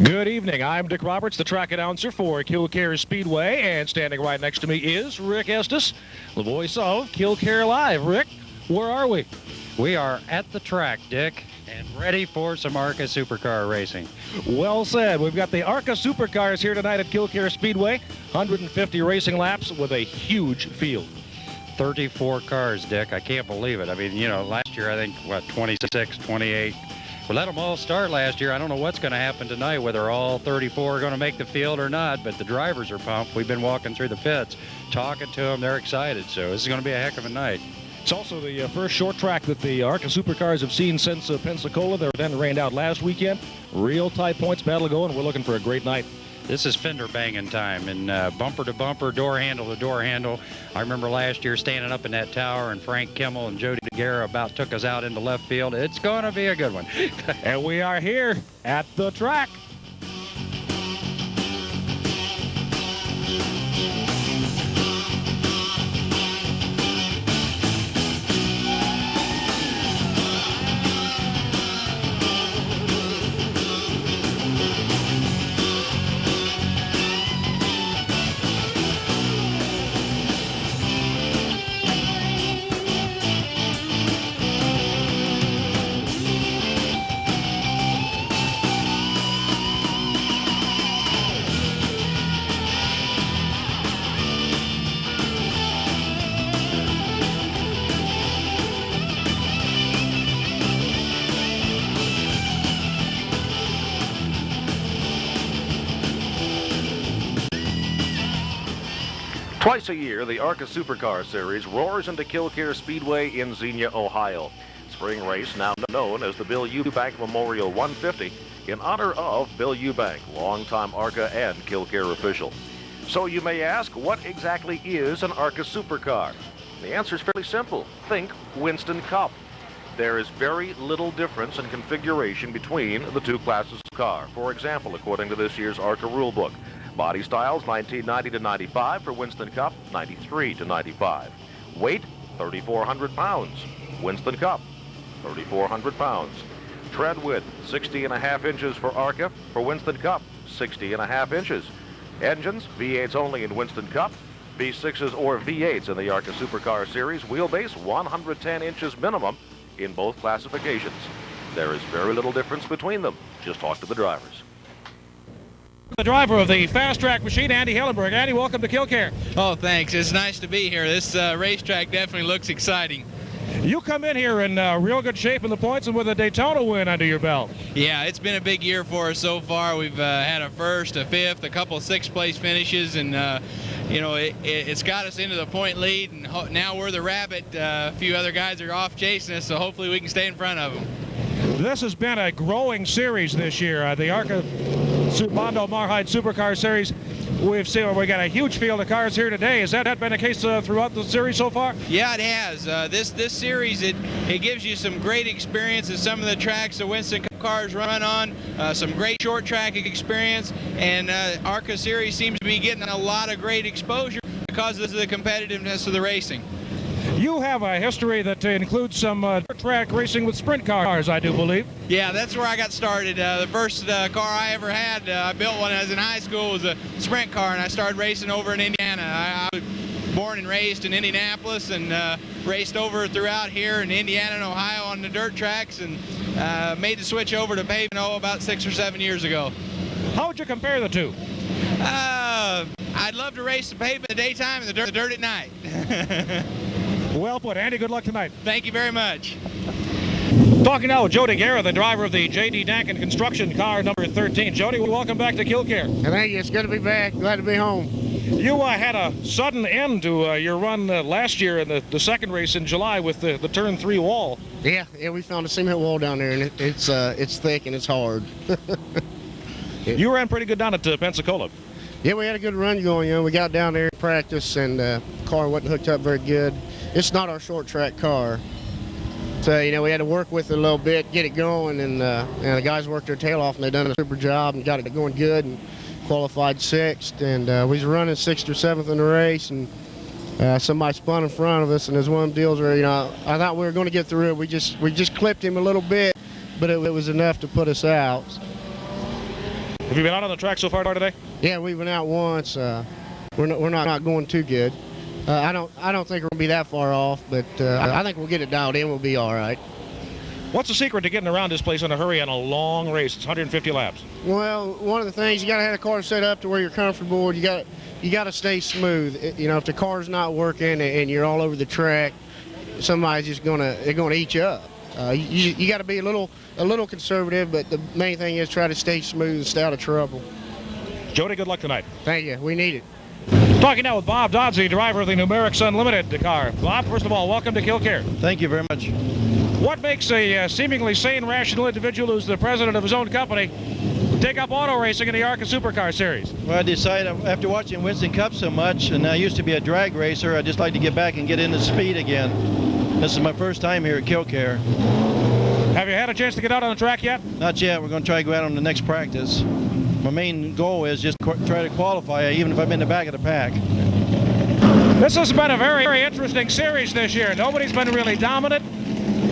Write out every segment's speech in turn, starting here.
Good evening. I'm Dick Roberts, the track announcer for Kil Kare Speedway, and standing right next to me is Rick Estes, the voice of Kil Kare Live. Rick, where are we? We are at the track, Dick, and ready for some ARCA supercar racing. Well said. We've got the ARCA supercars here tonight at Kil Kare Speedway. 150 racing laps with a huge field. 34 cars, Dick. I can't believe it. I mean, you know, last year I think, what, 26, 28. We let them all start last year. I don't know what's going to happen tonight, whether all 34 are going to make the field or not, but the drivers are pumped. We've been walking through the pits, talking to them. They're excited, so this is going to be a heck of a night. It's also the first short track that the ARCA supercars have seen since Pensacola. They were then rained out last weekend. Real tight points battle going. We're looking for a great night. This is fender banging time, and bumper to bumper, door handle to door handle. I remember last year standing up in that tower, and Frank Kimmel and Jody DeGuerra about took us out into left field. It's going to be a good one. And we are here at the track. Twice a year, the ARCA Supercar Series roars into Kil Kare Speedway in Xenia, Ohio. Spring race now known as the Bill Eubank Memorial 150 in honor of Bill Eubank, longtime ARCA and Kil Kare official. So you may ask, what exactly is an ARCA Supercar? The answer is fairly simple. Think Winston Cup. There is very little difference in configuration between the two classes of car. For example, according to this year's ARCA rulebook, body styles 1990 to 95 for Winston Cup, 93 to 95. Weight 3,400 pounds. Winston Cup 3,400 pounds. Tread width 60.5 inches for ARCA. For Winston Cup 60.5 inches. Engines V8s only in Winston Cup. V6s or V8s in the ARCA Supercar Series. Wheelbase 110 inches minimum in both classifications. There is very little difference between them. Just talk to the drivers. The driver of the fast track machine, Andy Hellenberg. Andy, welcome to Kil Kare. Oh, thanks. It's nice to be here. This racetrack definitely looks exciting. You come in here in real good shape in the points and with a Daytona win under your belt. Yeah, it's been a big year for us so far. We've had a first, a fifth, a couple of sixth-place finishes, and you know, it's got us into the point lead, and now we're the rabbit. A few other guys are off chasing us, so hopefully we can stay in front of them. This has been a growing series this year. The ARCA Mondo Marhide Supercar Series. We've seen we got a huge field of cars here today. Has that been the case throughout the series so far? Yeah, it has. This series, it gives you some great experience at some of the tracks the Winston Cup cars run on, some great short track experience, and ARCA Series seems to be getting a lot of great exposure because of the competitiveness of the racing. You have a history that includes some track racing with sprint cars, I do believe. Yeah, that's where I got started. The first car I ever had, I built one when I was in high school, was a sprint car, and I started racing over in Indiana. I was born and raised in Indianapolis and raced over throughout here in Indiana and Ohio on the dirt tracks, and made the switch over to pavement about 6 or 7 years ago. How would you compare the two? I'd love to race the pavement in the daytime and the dirt at night. Well put, Andy. Good luck tonight. Thank you very much. Talking now with Joe DeGuerra, the driver of the J.D. Dankin construction car number 13. Jody, welcome back to Kil Kare. Thank you. It's good to be back. Glad to be home. You had a sudden end to your run last year in the second race in July with the turn 3 wall. Yeah, we found a cement wall down there, and it's thick and it's hard. You ran pretty good down at Pensacola. Yeah, we had a good run going. You know, we got down there in practice, and the car wasn't hooked up very good. It's not our short track car. So, you know, we had to work with it a little bit, get it going, and the guys worked their tail off, and they done a super job and got it going good and qualified 6th. And we was running 6th or 7th in the race, and somebody spun in front of us, and there's one of them deals where, you know, I thought we were going to get through it. We just clipped him a little bit, but it was enough to put us out. Have you been out on the track so far today? Yeah, we went out once. We're not going too good. I don't think we're gonna be that far off, but I think we'll get it dialed in. We'll be all right. What's the secret to getting around this place in a hurry on a long race? It's 150 laps. Well, one of the things, you gotta have the car set up to where you're comfortable. You gotta stay smooth. You know, if the car's not working and you're all over the track, somebody's just gonna eat you up. You got to be a little conservative, but the main thing is try to stay smooth and stay out of trouble. Jody, good luck tonight. Thank you. We need it. Talking now with Bob Doddsey, driver of the Numerics Unlimited car. Bob, first of all, welcome to Kil Kare. Thank you very much. What makes a seemingly sane, rational individual who's the president of his own company take up auto racing in the ARCA SuperCar Series? Well, I decided after watching Winston Cup so much, and I used to be a drag racer, I'd just like to get back and get into speed again. This is my first time here at Kil Kare. Have you had a chance to get out on the track yet? Not yet. We're going to try to go out on the next practice. My main goal is just try to qualify, even if I'm in the back of the pack. This has been a very, very interesting series this year. Nobody's been really dominant.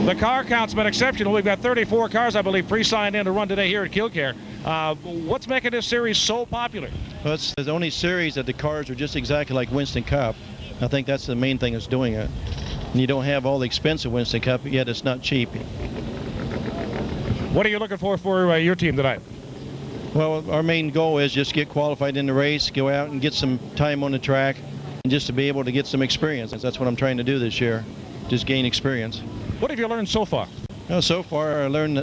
The car count's been exceptional. We've got 34 cars, I believe, pre-signed in to run today here at Kil Kare. What's making this series so popular? Well, it's the only series that the cars are just exactly like Winston Cup. I think that's the main thing that's doing it. And you don't have all the expensive Winston Cup, yet it's not cheap. What are you looking for your team tonight? Well, our main goal is just get qualified in the race, go out and get some time on the track, and just to be able to get some experience. That's what I'm trying to do this year, just gain experience. What have you learned so far? Well, so far I learned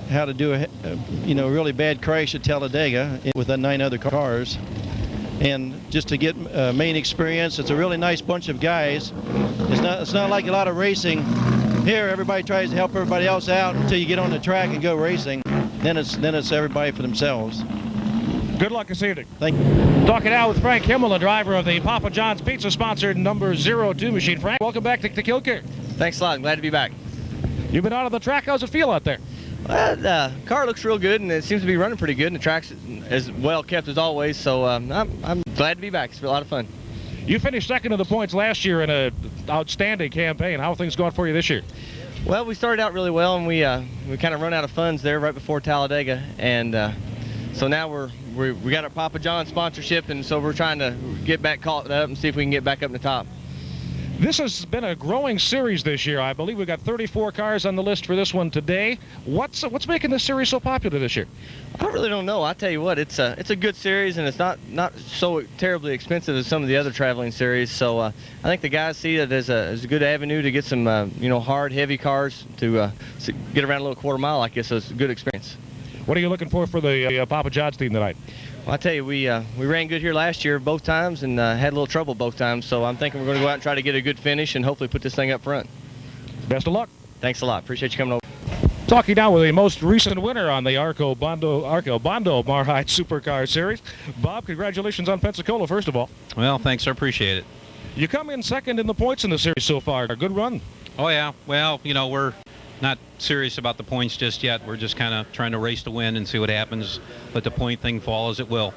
how to do a really bad crash at Talladega with 9 other cars. And just to get main experience, it's a really nice bunch of guys. It's not like a lot of racing. Here, everybody tries to help everybody else out until you get on the track and go racing. Then it's everybody for themselves. Good luck this evening. Thank you. Talking now with Frank Kimmel, the driver of the Papa John's Pizza-sponsored number 02 machine. Frank, welcome back to Kil Kare. Thanks a lot. I'm glad to be back. You've been out on the track. How's it feel out there? Well, the car looks real good, and it seems to be running pretty good, and the track's as well kept as always, so I'm glad to be back. It's been a lot of fun. You finished second in the points last year in an outstanding campaign. How are things going for you this year? Well, we started out really well, and we kind of run out of funds there right before Talladega, and so now we got our Papa John sponsorship, and so we're trying to get back caught up and see if we can get back up in the top. This has been a growing series this year. I believe we've got 34 cars on the list for this one today. What's making this series so popular this year? I really don't know. I tell you what, it's a good series, and it's not so terribly expensive as some of the other traveling series. So I think the guys see it as a good avenue to get some hard, heavy cars to get around a little quarter mile like this. So it's a good experience. What are you looking for the Papa John's team tonight? Well, I tell you, we ran good here last year both times and had a little trouble both times. So I'm thinking we're going to go out and try to get a good finish and hopefully put this thing up front. Best of luck. Thanks a lot. Appreciate you coming over. Talking now with the most recent winner on the ARCA Bondo Marhide Supercar Series. Bob, congratulations on Pensacola, first of all. Well, thanks. I appreciate it. You come in second in the points in the series so far. A good run. Oh, yeah. Well, we're not serious about the points just yet. We're just kind of trying to race to win and see what happens. Let the point thing fall as it will.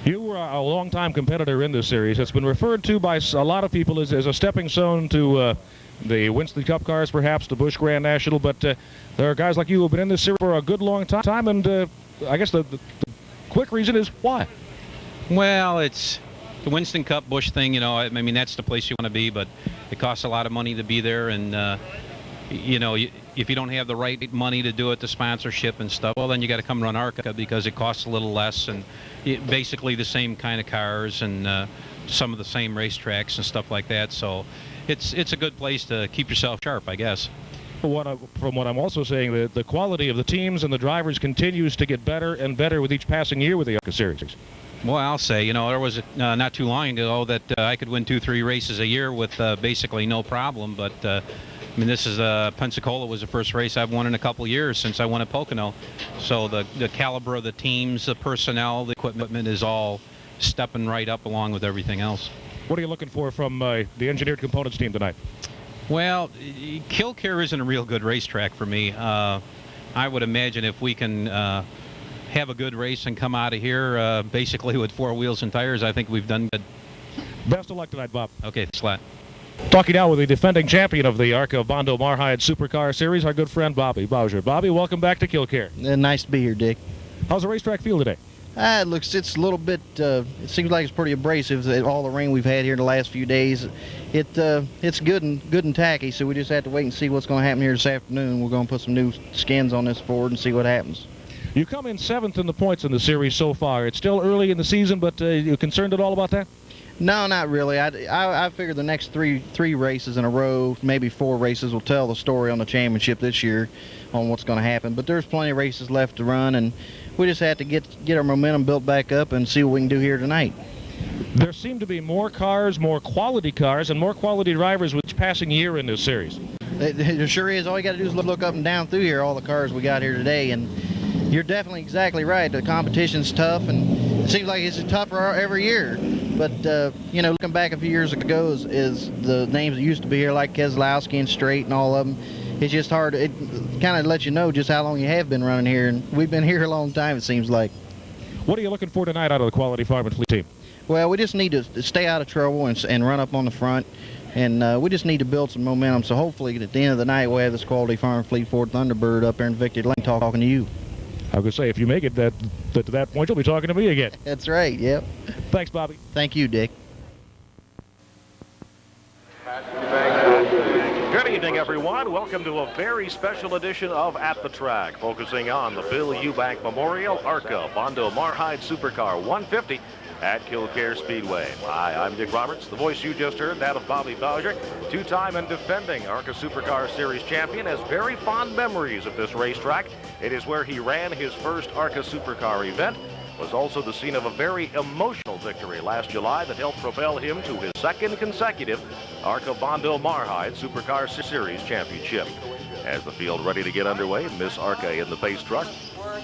You were a long-time competitor in this series. It's been referred to by a lot of people as a stepping stone to the Winston Cup cars, perhaps, the Busch Grand National. But there are guys like you who have been in this series for a good long time. And I guess the quick reason is why? Well, it's the Winston Cup Busch thing. I mean, that's the place you want to be. But it costs a lot of money to be there. And if you don't have the right money to do it, the sponsorship and stuff, well, then you got to come run ARCA because it costs a little less and basically the same kind of cars and some of the same racetracks and stuff like that. So it's a good place to keep yourself sharp, I guess. From what I'm also saying, the quality of the teams and the drivers continues to get better and better with each passing year with the ARCA Series. Well, I'll say, there was not too long ago that I could win 2-3 races a year with basically no problem, but I mean, this is Pensacola was the first race I've won in a couple years since I won at Pocono. So the caliber of the teams, the personnel, the equipment is all stepping right up along with everything else. What are you looking for from the engineered components team tonight? Well, Kil Kare isn't a real good racetrack for me. I would imagine if we can have a good race and come out of here basically with 4 wheels and tires, I think we've done good. Best of luck tonight, Bob. Okay, thanks a lot. Talking now with the defending champion of the ARCA Bondo Marhide Supercar Series, our good friend Bobby Bowser. Bobby, welcome back to Kil Kare. Nice to be here, Dick. How's the racetrack feel today? It's a little bit, it seems like it's pretty abrasive, all the rain we've had here in the last few days. It's good and tacky, so we just have to wait and see what's going to happen here this afternoon. We're going to put some new skins on this Ford and see what happens. You come in 7th in the points in the series so far. It's still early in the season, but you concerned at all about that? No, not really. I figure the next three races in a row, maybe 4 races, will tell the story on the championship this year on what's going to happen. But there's plenty of races left to run, and we just have to get our momentum built back up and see what we can do here tonight. There seem to be more cars, more quality cars, and more quality drivers with each passing year in this series. There sure is. All you got to do is look up and down through here, all the cars we got here today, and you're definitely exactly right. The competition's tough, and it seems like it's tougher every year. But, looking back a few years ago is the names that used to be here, like Keselowski and Strait and all of them. It's just hard. It kind of lets you know just how long you have been running here, and we've been here a long time, it seems like. What are you looking for tonight out of the Quality Farm and Fleet team? Well, we just need to stay out of trouble and run up on the front, and we just need to build some momentum. So hopefully at the end of the night we'll have this Quality Farm and Fleet Ford Thunderbird up there in Victory Lane talking to you. I was going to say, if you make it to that point, you'll be talking to me again. That's right, yep. Thanks, Bobby. Thank you, Dick. Good evening, everyone. Welcome to a very special edition of At the Track, focusing on the Bill Eubank Memorial ARCA Bondo Marhide Supercar 150 at Kil Kare Speedway. Hi, I'm Dick Roberts. The voice you just heard, that of Bobby Bowser, two-time and defending ARCA Supercar Series champion, has very fond memories of this racetrack. It is where he ran his first ARCA Supercar event. Was also the scene of a very emotional victory last July that helped propel him to his second consecutive ARCA Bondo Marhide Supercar Series championship. As the field ready to get underway, Miss ARCA in the pace truck.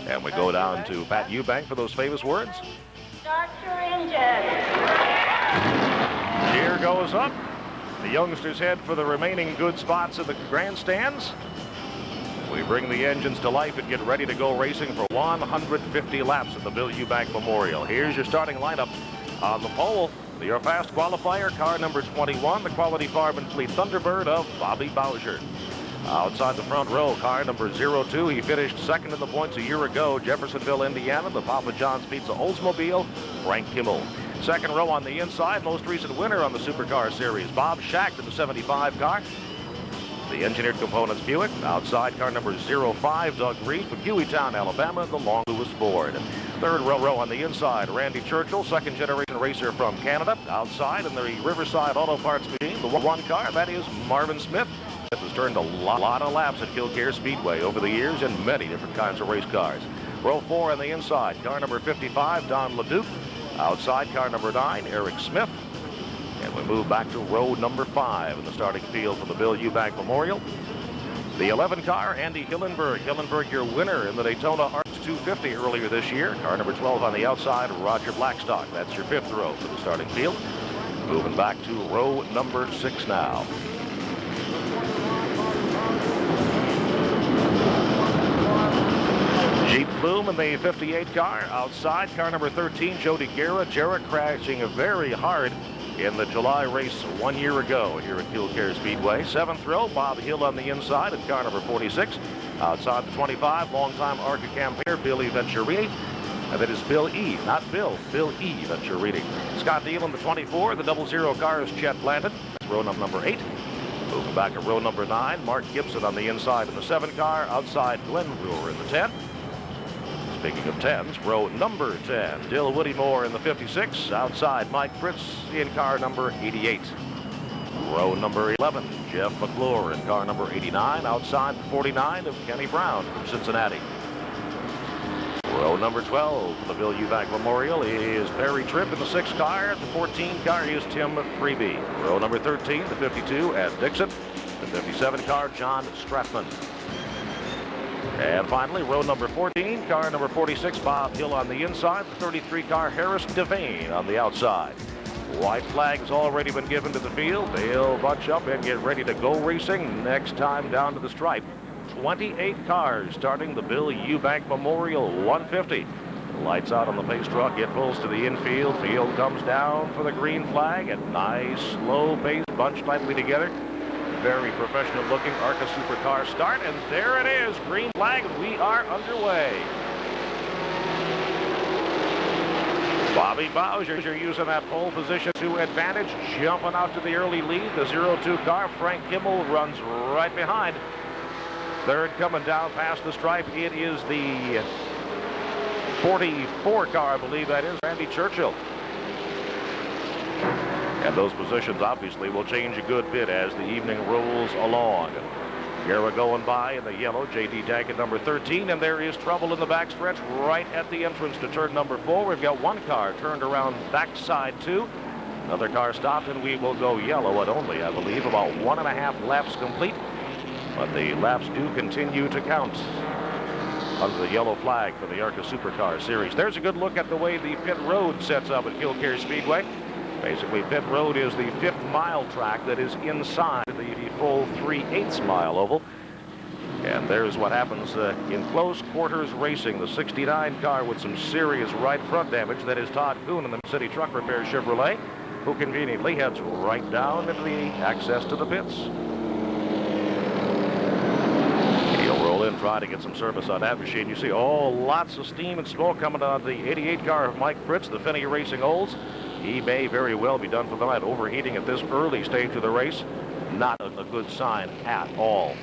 And we go down to Pat Eubank for those famous words. Start your engine. Gear goes up. The youngsters head for the remaining good spots in the grandstands. We bring the engines to life and get ready to go racing for 150 laps at the Bill Eubank Memorial. Here's your starting lineup on the pole. Your fast qualifier, car number 21, the Quality Farm and Fleet Thunderbird of Bobby Bowser. Outside the front row, car number 02. He finished second in the points a year ago, Jeffersonville, Indiana, the Papa John's Pizza Oldsmobile, Frank Kimmel. Second row on the inside, most recent winner on the Supercar Series, Bob Schacht in the 75 car. The engineered components Buick. Outside, car number 05, Doug Reed from Hueytown, Alabama, the Long Lewis Ford. Third row on the inside, Randy Churchill, second generation racer from Canada. Outside in the Riverside Auto Parts machine, the one car, that is Marvin Smith. Smith has turned a lot of laps at Kil Kare Speedway over the years in many different kinds of race cars. Row 4 on the inside, car number 55, Don LeDuc. Outside, car number 9, Eric Smith. And we move back to row number 5 in the starting field for the Bill Eubank Memorial. The 11 car, Andy Hillenberg. Hillenberg, your winner in the Daytona ARCA 250 earlier this year. Car number 12 on the outside, Roger Blackstock. That's your 5th row for the starting field. Moving back to row number 6 now. Jeep Bloom in the 58 car. Outside, car number 13, Jody Guerra. Jarrett crashing very hard in the July race 1 year ago here at Kil Kare Speedway. 7th row, Bob Hill on the inside at car number 46. Outside the 25, longtime ARCA campaigner Billy Venturini. And that is Bill E, not Bill, Bill E Venturini. Scott Deal in the 24, the 00 car is Chet Blanton. That's row number 8. Moving back to row number 9, Mark Gibson on the inside in the 7 car. Outside, Glenn Brewer in the 10. Speaking of 10s, row number 10, Dill Whittemore in the 56. Outside, Mike Fritz in car number 88. Row number 11, Jeff McClure in car number 89. Outside the 49 of Kenny Brown from Cincinnati. Row number 12, the Bill Eubank Memorial, is Perry Tripp in the 6 car. The 14 car is Tim Freeby. Row number 13, the 52, Ed Dixon. The 57 car, John Stratman. And finally, row number 14, car number 46, Bob Hill on the inside. The 33 car, Harris Devane on the outside. White flag has already been given to the field. They'll bunch up and get ready to go racing next time down to the stripe. 28 cars starting the Bill Eubank Memorial 150. Lights out on the pace truck. It pulls to the infield. Field comes down for the green flag. A nice, slow pace, bunched tightly together. Very professional looking ARCA Supercar start, and there it is, green flag, we are underway. Bobby Bowser using that pole position to advantage, jumping out to the early lead. The 02 car, Frank Kimmel, runs right behind. Third coming down past the stripe, it is the 44 car, I believe that is, Randy Churchill. And those positions obviously will change a good bit as the evening rolls along. Here we're going by in the yellow, J.D. Daggett, number 13, and there is trouble in the backstretch right at the entrance to turn number 4. We've got one car turned around backside 2. Another car stopped, and we will go yellow at only, I believe, about 1.5 laps complete. But the laps do continue to count under the yellow flag for the ARCA SuperCars Series. There's a good look at the way the pit road sets up at Kil Kare Speedway. Basically, pit road is the 5th mile track that is inside the full 3/8 mile oval. And there's what happens in close quarters racing. The 69 car with some serious right front damage. That is Todd Kuhn in the City Truck Repair Chevrolet, who conveniently heads right down into the access to the pits. He'll roll in, try to get some service on that machine. You see, lots of steam and smoke coming out of the 88 car of Mike Fritz, the Finney Racing Olds. He may very well be done for the night. Overheating at this early stage of the race, not a good sign at all.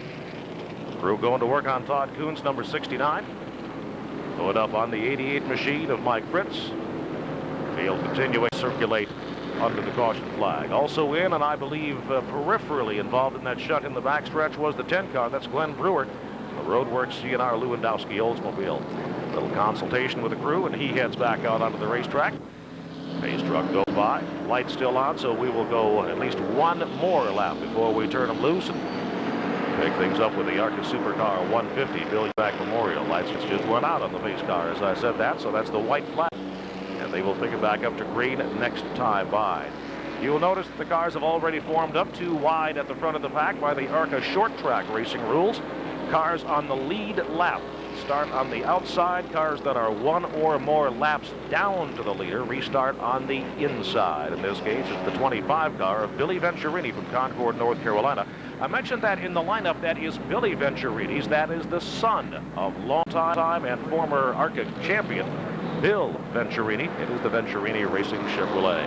Crew going to work on Todd Kuhn's number 69. Throw it up on the 88 machine of Mike Fritz. He'll continue to circulate under the caution flag. Also in, and I believe peripherally involved in that shunt in the backstretch, was the 10 car. That's Glenn Brewer, the Roadworks C&R Lewandowski Oldsmobile. Little consultation with the crew, and he heads back out onto the racetrack. Pace truck go by, lights still on, so we will go at least one more lap before we turn them loose and pick things up with the ARCA SuperCar 150 Bill Eubank Memorial. Lights just went out on the pace car as I said that, so that's the white flag, and they will pick it back up to green next time by. You will notice that the cars have already formed up too wide at the front of the pack by the ARCA short track racing rules. Cars on the lead lap start on the outside. Cars that are one or more laps down to the leader restart on the inside. In this case, it's the 25 car of Billy Venturini from Concord, North Carolina. I mentioned that in the lineup, that is Billy Venturini's. That is the son of longtime and former ARCA champion Bill Venturini. It is the Venturini Racing Chevrolet.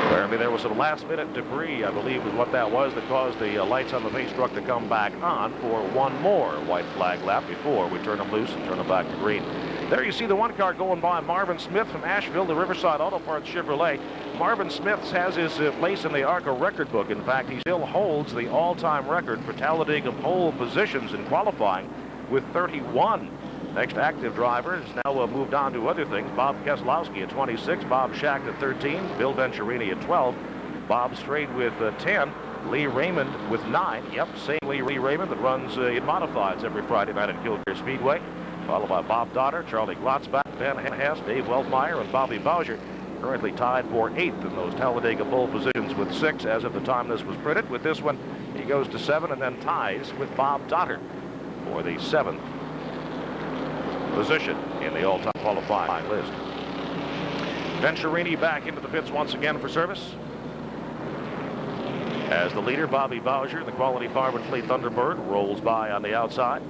Apparently there was some last-minute debris, I believe is what that was, that caused the lights on the pace truck to come back on for one more white flag lap before we turn them loose and turn them back to green. There you see the one car going by, Marvin Smith from Asheville, the Riverside Auto Parts Chevrolet. Marvin Smith has his place in the ARCA record book. In fact, he still holds the all-time record for Talladega pole positions in qualifying with 31. Next active driver has now moved on to other things. Bob Keselowski at 26, Bob Schacht at 13, Bill Venturini at 12, Bob Straight with 10, Lee Raymond with 9. Yep, same Lee Raymond that runs in modifieds every Friday night at Kil Kare Speedway. Followed by Bob Dotter, Charlie Glotzbach, Ben Hess, Dave Weltmeyer, and Bobby Bowser. Currently tied for 8th in those Talladega pole positions with 6 as of the time this was printed. With this one, he goes to 7 and then ties with Bob Dotter for the 7th position in the all-time qualifying list. Venturini back into the pits once again for service. As the leader, Bobby Bowser, the Quality Farm and Fleet Thunderbird, rolls by on the outside.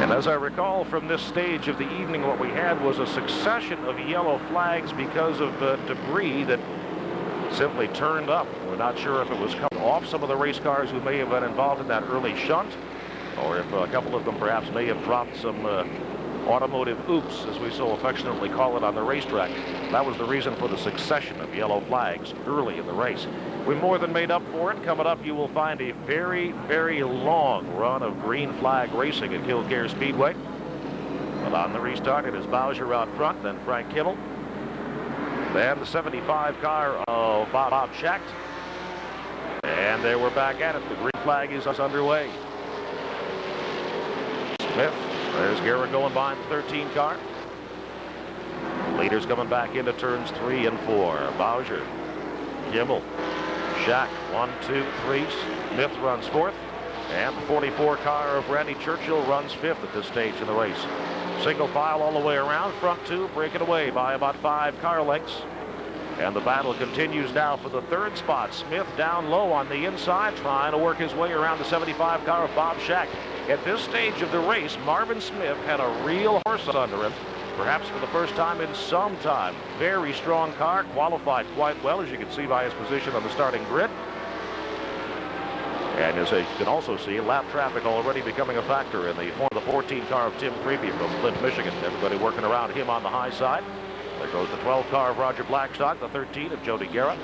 And as I recall from this stage of the evening, what we had was a succession of yellow flags because of debris that simply turned up. We're not sure if it was coming off some of the race cars who may have been involved in that early shunt, or if a couple of them perhaps may have dropped some automotive oops, as we so affectionately call it on the racetrack. That was the reason for the succession of yellow flags early in the race. We more than made up for it. Coming up, you will find a very, very long run of green flag racing at Kil Kare Speedway. But on the restart, it is Bowser out front, then Frank Kimmel. Then the 75 car of Bob Schacht. And there we're back at it. The green flag is underway. Smith, there's Garrett going by in the 13 car. Leaders coming back into turns 3 and 4. Bowser, Kimmel, Schacht, 1, 2, 3. Smith runs 4th. And the 44 car of Randy Churchill runs 5th at this stage in the race. Single file all the way around. Front 2 breaking away by about 5 car lengths. And the battle continues now for the third spot. Smith down low on the inside, trying to work his way around the 75 car of Bob Schacht. At this stage of the race, Marvin Smith had a real horse under him, perhaps for the first time in some time. Very strong car, qualified quite well, as you can see by his position on the starting grid. And as you can also see, lap traffic already becoming a factor in the 14 car of Tim Creepy from Flint, Michigan. Everybody working around him on the high side. There goes the 12 car of Roger Blackstock, the 13 of Jody Guerra.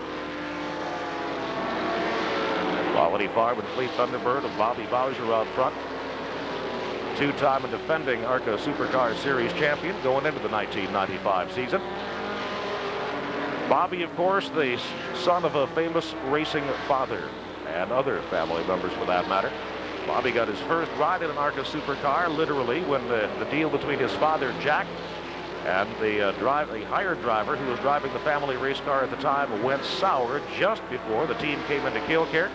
Quality Farm and Fleet Thunderbird of Bobby Bowser out front. Two-time and defending ARCA SuperCars Series champion going into the 1995 season. Bobby, of course, the son of a famous racing father, and other family members for that matter. Bobby got his first ride in an ARCA supercar literally when the deal between his father Jack and the hired driver who was driving the family race car at the time went sour just before the team came into Kil Kare.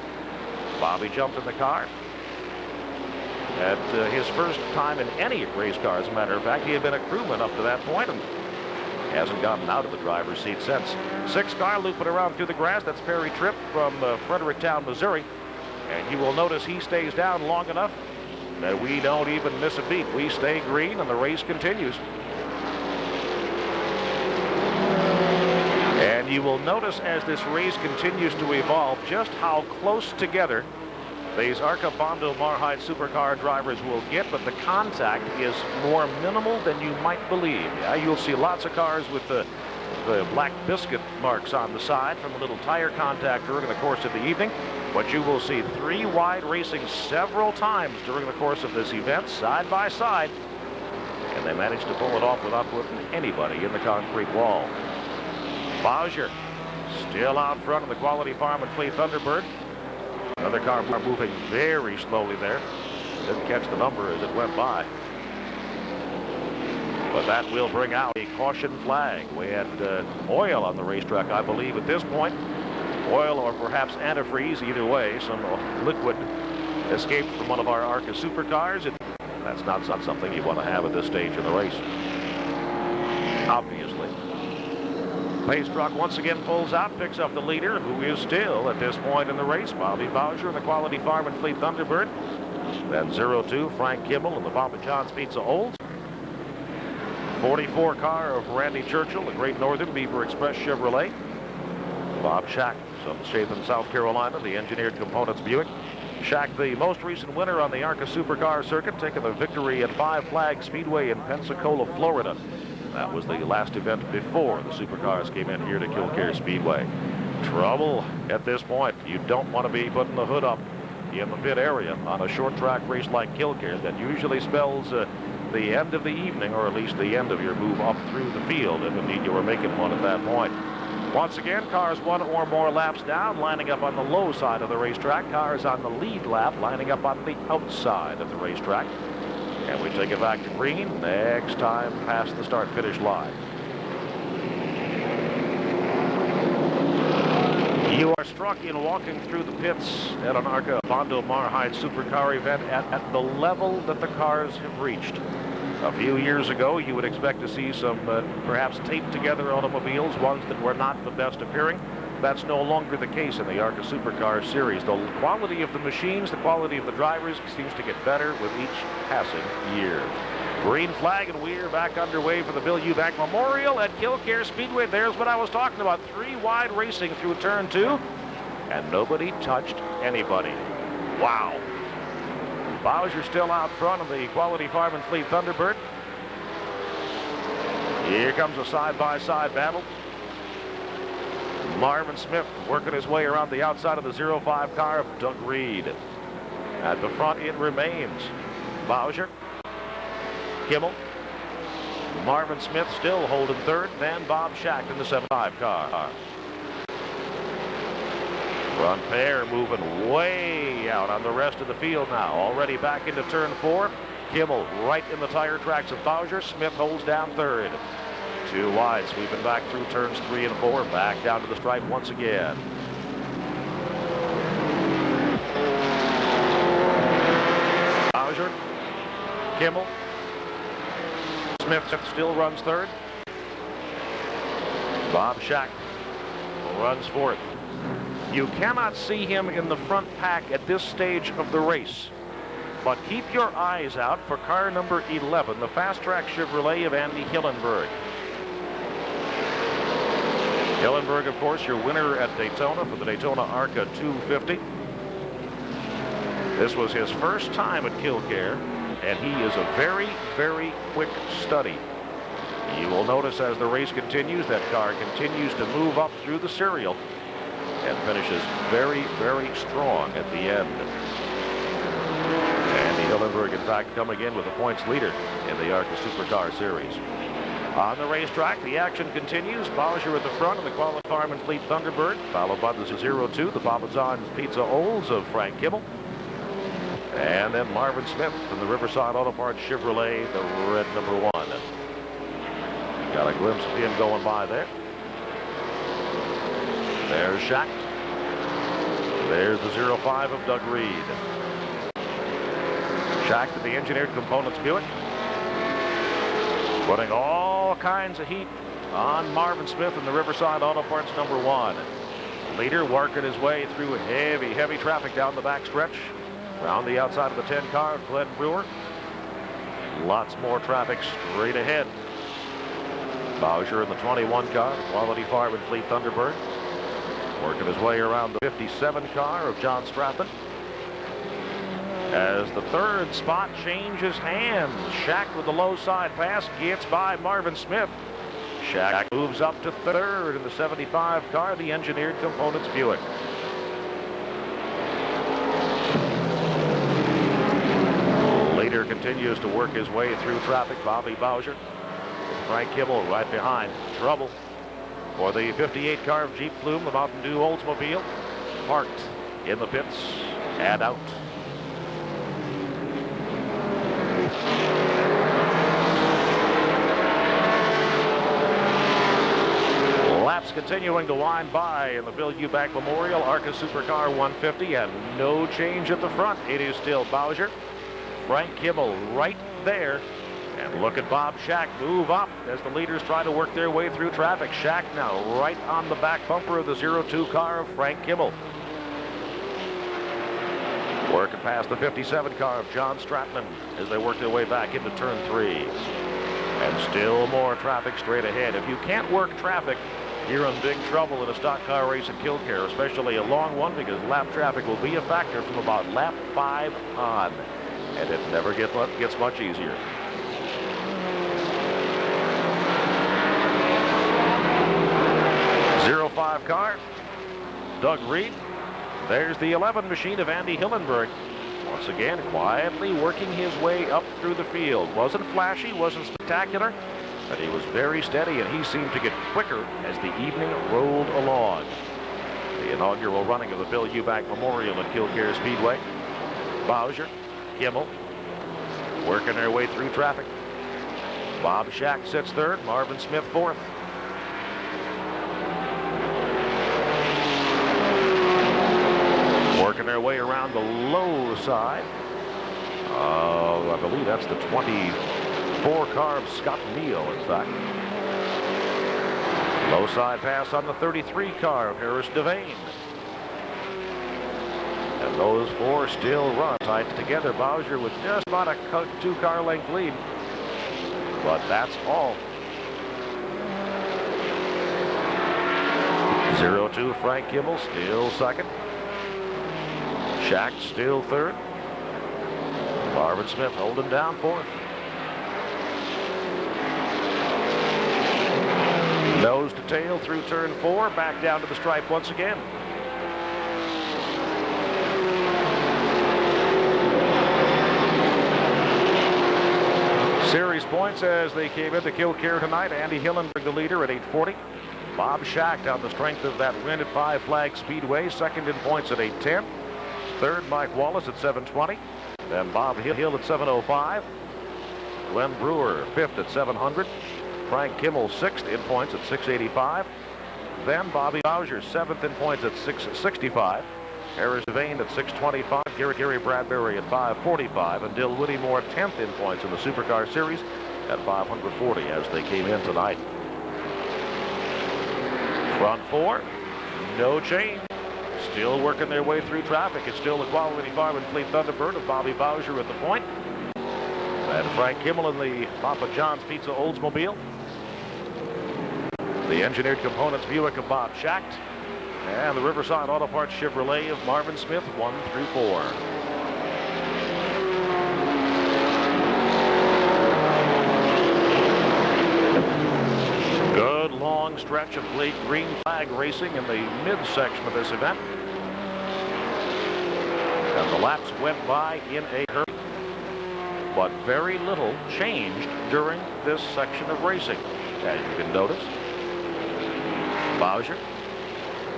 Bobby jumped in the car. At his first time in any race car, as a matter of fact, he had been a crewman up to that point and hasn't gotten out of the driver's seat since. 6 car looping around through the grass. That's Perry Tripp from Fredericktown, Missouri. And you will notice he stays down long enough that we don't even miss a beat. We stay green and the race continues. And you will notice as this race continues to evolve just how close together these ARCA Bondo Marhide supercar drivers will get, but the contact is more minimal than you might believe. Yeah, you'll see lots of cars with the black biscuit marks on the side from a little tire contact during the course of the evening, but you will see 3 wide racing several times during the course of this event, side by side, and they managed to pull it off without putting anybody in the concrete wall. Bowser still out front of the Quality Farm and Fleet Thunderbird. Another car moving very slowly there. Didn't catch the number as it went by. But that will bring out a caution flag. We had oil on the racetrack, I believe, at this point. Oil or perhaps antifreeze, either way. Some liquid escaped from one of our ARCA supercars. That's not something you want to have at this stage in the race, obviously. Pace truck once again pulls out, picks up the leader, who is still at this point in the race, Bobby Bowser and the Quality Farm and Fleet Thunderbird. Then 02, Frank Kimmel and the Papa John's Pizza Olds. 44 car of Randy Churchill, the Great Northern Beaver Express Chevrolet. Bob Schacht of Chapin, South Carolina, the Engineered Components Buick. Schacht, the most recent winner on the ARCA Supercar circuit, taking the victory at Five Flag Speedway in Pensacola, Florida. That was the last event before the supercars came in here to Kil Kare Speedway. Trouble at this point. You don't want to be putting the hood up in the pit area on a short track race like Kil Kare. That usually spells the end of the evening, or at least the end of your move up through the field, if indeed you were making one at that point. Once again, cars 1 or more laps down, lining up on the low side of the racetrack. Cars on the lead lap, lining up on the outside of the racetrack. And we take it back to green next time past the start-finish line. You are struck in walking through the pits at an ARCA Bondo Marhide supercar event at the level that the cars have reached. A few years ago, you would expect to see some perhaps taped-together automobiles, ones that were not the best appearing. That's no longer the case in the ARCA Supercar Series. The quality of the machines, the quality of the drivers seems to get better with each passing year. Green flag, and we're back underway for the Bill Eubank Memorial at Kil Kare Speedway. There's what I was talking about. 3 wide racing through turn 2, and nobody touched anybody. Wow. Bowser still out front of the Quality Farm and Fleet Thunderbird. Here comes a side-by-side battle. Marvin Smith working his way around the outside of the 05 car of Doug Reed. At the front it remains Bowser, Kimmel, Marvin Smith still holding third, then Bob Schacht in the 75 car. Front pair moving way out on the rest of the field now. Already back into turn 4. Kimmel right in the tire tracks of Bowser. Smith holds down third. 2 wide, sweeping back through turns 3 and 4. Back down to the stripe once again. Bowser, Kimmel, Smith still runs third. Bob Schacht runs fourth. You cannot see him in the front pack at this stage of the race, but keep your eyes out for car number 11, the Fast Track Chevrolet of Andy Hillenburg. Hillenburg, of course, your winner at Daytona for the Daytona ARCA 250. This was his first time at Kil Kare, and he is a very, very quick study. You will notice as the race continues, that car continues to move up through the serial and finishes very, very strong at the end. Andy Hillenburg, in fact, coming in with the points leader in the ARCA Supercar Series. On the racetrack, the action continues. Bowsher at the front of the Quality Farm and Fleet Thunderbird, followed by the 02, the Papa John's Pizza Olds of Frank Kimmel. And then Marvin Smith from the Riverside Auto Parts Chevrolet, the red number 1. Got a glimpse of him going by there. There's Schacht. There's the 05 of Doug Reed. Schacht at the Engineered Components Buick, putting all kinds of heat on Marvin Smith in the Riverside Auto Parts number 1. Leader working his way through heavy, heavy traffic down the back stretch. Around the outside of the 10 car, Glenn Brewer. Lots more traffic straight ahead. Bowsher in the 21 car, Quality Farm and Fleet Thunderbird. Working his way around the 57 car of John Stratton. As the third spot changes hands, Schacht with the low side pass gets by Marvin Smith. Schacht moves up to third in the 75 car, the Engineered Components Buick. Leader continues to work his way through traffic. Bobby Bowsher, Frank Kimmel right behind. Trouble for the 58 car of Jeep Plume, the Mountain Dew Oldsmobile, parked in the pits and out. Laps continuing to wind by in the Bill Eubank Memorial ARCA Supercar 150, and no change at the front. It is still Bowsher, Frank Kimmel right there, and look at Bob Schacht move up as the leaders try to work their way through traffic. Schacht now right on the back bumper of the 02 car of Frank Kimmel. Working past the 57 car of John Stratton as they work their way back into turn 3. And still more traffic straight ahead. If you can't work traffic, you're in big trouble in a stock car race in Kil Kare, especially a long one, because lap traffic will be a factor from about lap 5 on. And it never gets much easier. .05 car, Doug Reed. There's the 11 machine of Andy Hillenburg. Once again, quietly working his way up through the field. Wasn't flashy, wasn't spectacular, but he was very steady, and he seemed to get quicker as the evening rolled along. The inaugural running of the Bill Eubank Memorial at Kil Kare Speedway. Bowsher, Kimmel, working their way through traffic. Bob Schacht sits third, Marvin Smith fourth. Working their way around the low side. I believe that's the 24 car of Scott Neal, in fact. Low side pass on the 33 car of Harris Devane. And those four still run tight together. Bowsher with just about a 2-car length lead. But that's all. 02 Frank Kimmel still second. Schacht still third. Marvin Smith holding down fourth. Nose to tail through turn 4, back down to the stripe once again. Series points as they came into Kil Kare tonight. Andy Hillenburg the leader at 840. Bob Schacht on the strength of that win at Five Flag Speedway, second in points at 810. Third, Mike Wallace at 720. Then Bob Hill at 705. Glenn Brewer fifth at 700. Frank Kimmel sixth in points at 685. Then Bobby Bowsher seventh in points at 665. Harris Devane at 625. Gary Bradbury at 545. And Dill Whittemore 10th in points in the Supercar Series at 540 as they came in tonight. Front 4. No change. Still working their way through traffic. It's still the Quality Farm and Fleet Thunderbird of Bobby Bowser at the point. And Frank Kimmel in the Papa John's Pizza Oldsmobile. The Engineered Components Buick of Bob Schacht. And the Riverside Auto Parts Chevrolet of Marvin Smith, 1 through 4. Good long stretch of green flag racing in the midsection of this event. And the laps went by in a hurry. But very little changed during this section of racing, as you can notice. Bowser,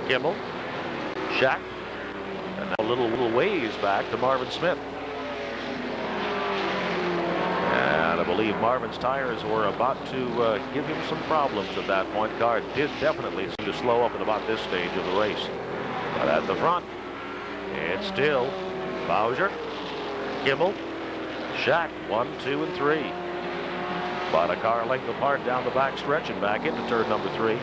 Kimmel, Schacht, and now a little ways back to Marvin Smith. And I believe Marvin's tires were about to give him some problems at that point. Car did definitely seem to slow up at about this stage of the race. But at the front, it's still Bowser, Kimmel, Schacht, 1, 2, and 3. About a car length apart down the back stretch and back into turn number 3.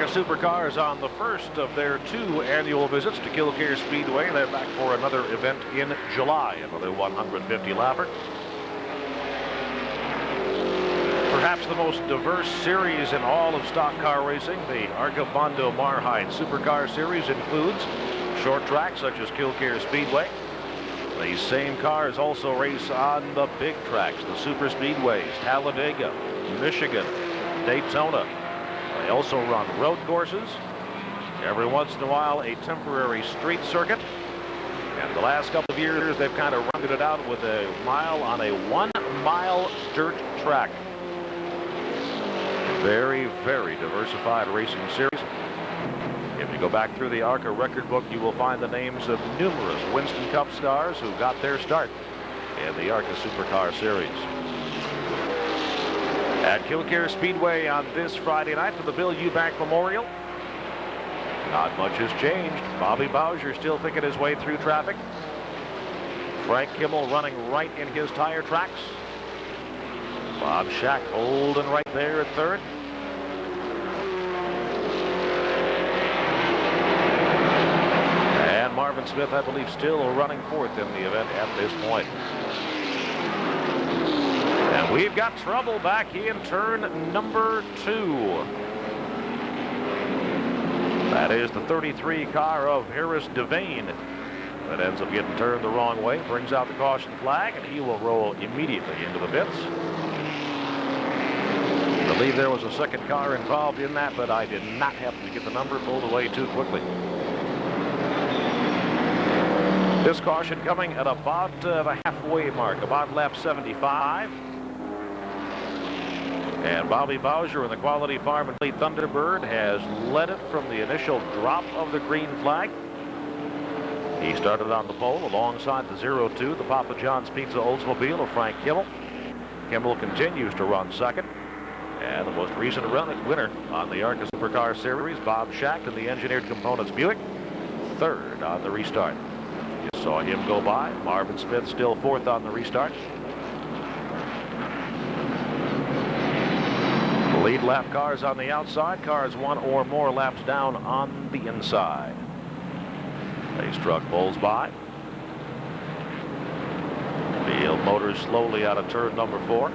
SuperCars on the first of their 2 annual visits to Kil Kare Speedway. They're back for another event in July, another 150-lapper. Perhaps the most diverse series in all of stock car racing, the ARCA Bondo Marhide SuperCar Series includes short tracks such as Kil Kare Speedway. These same cars also race on the big tracks, the super speedways, Talladega, Michigan, Daytona. They also run road courses, every once in a while a temporary street circuit. And the last couple of years they've kind of rounded it out with a mile on a 1-mile dirt track. Very, very diversified racing series. If you go back through the ARCA record book, you will find the names of numerous Winston Cup stars who got their start in the ARCA SuperCar Series. At Kil Kare Speedway on this Friday night for the Bill Eubank Memorial, not much has changed. Bobby Bowser still picking his way through traffic. Frank Kimmel running right in his tire tracks. Bob Schacht holding right there at third. And Marvin Smith, I believe, still running fourth in the event at this point. And we've got trouble back in turn number 2. That is the 33 car of Harris Devane that ends up getting turned the wrong way, brings out the caution flag, and he will roll immediately into the pits. I believe there was a second car involved in that, but I did not happen to get the number, pulled away too quickly. This caution coming at about the halfway mark, about lap 75. And Bobby Bowser in the Quality Farm and Fleet Thunderbird has led it from the initial drop of the green flag. He started on the pole alongside the 02, the Papa John's Pizza Oldsmobile of Frank Kimmel. Kimmel continues to run second. And the most recent winner on the ARCA SuperCar Series, Bob Schacht in the Engineered Components Buick, third on the restart. You saw him go by. Marvin Smith still fourth on the restart. Lead lap cars on the outside, cars 1 or more laps down on the inside. Pace truck pulls by. Field Motors slowly out of turn number 4.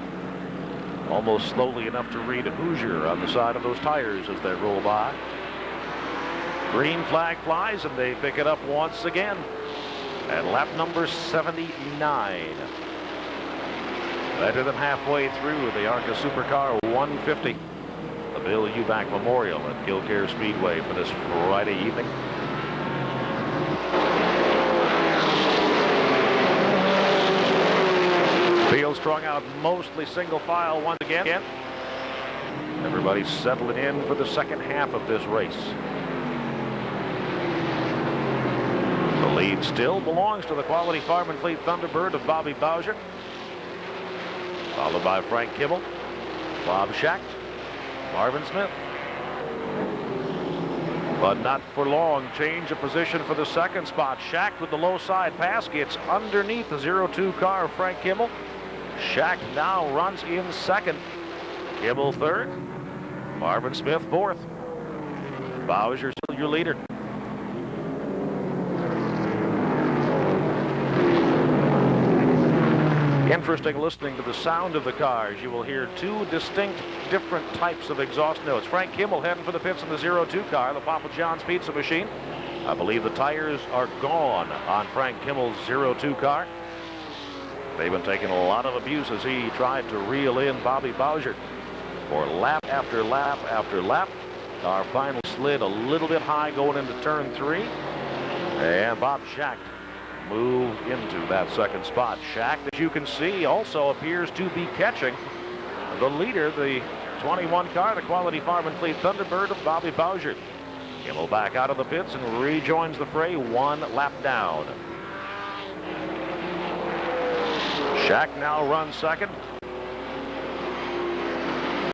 Almost slowly enough to read a Hoosier on the side of those tires as they roll by. Green flag flies and they pick it up once again. And lap number 79. Better than halfway through the ARCA SuperCar 150. The Bill Eubank Memorial at Kil Kare Speedway for this Friday evening. Field strung out mostly single file once again. Everybody's settling in for the second half of this race. The lead still belongs to the Quality Farm and Fleet Thunderbird of Bobby Bowser, followed by Frank Kimmel, Bob Schacht, Marvin Smith. But not for long. Change of position for the second spot. Schacht with the low side pass gets underneath the 02 car of Frank Kimmel. Schacht now runs in second. Kimmel third. Marvin Smith fourth. Bowser still your leader. Interesting listening to the sound of the cars. You will hear two distinct different types of exhaust notes. Frank Kimmel heading for the pits in the 02 car, the Papa John's Pizza Machine. I believe the tires are gone on Frank Kimmel's 02 car. They've been taking a lot of abuse as he tried to reel in Bobby Bowser for lap after lap after lap. Car finally slid a little bit high going into turn 3. And Bob Schacht moved into that second spot. Schacht, as you can see, also appears to be catching the leader, the 21 car, the Quality Farm and Fleet Thunderbird of Bobby Bowser. Kimmel back out of the pits and rejoins the fray, one lap down. Schacht now runs second.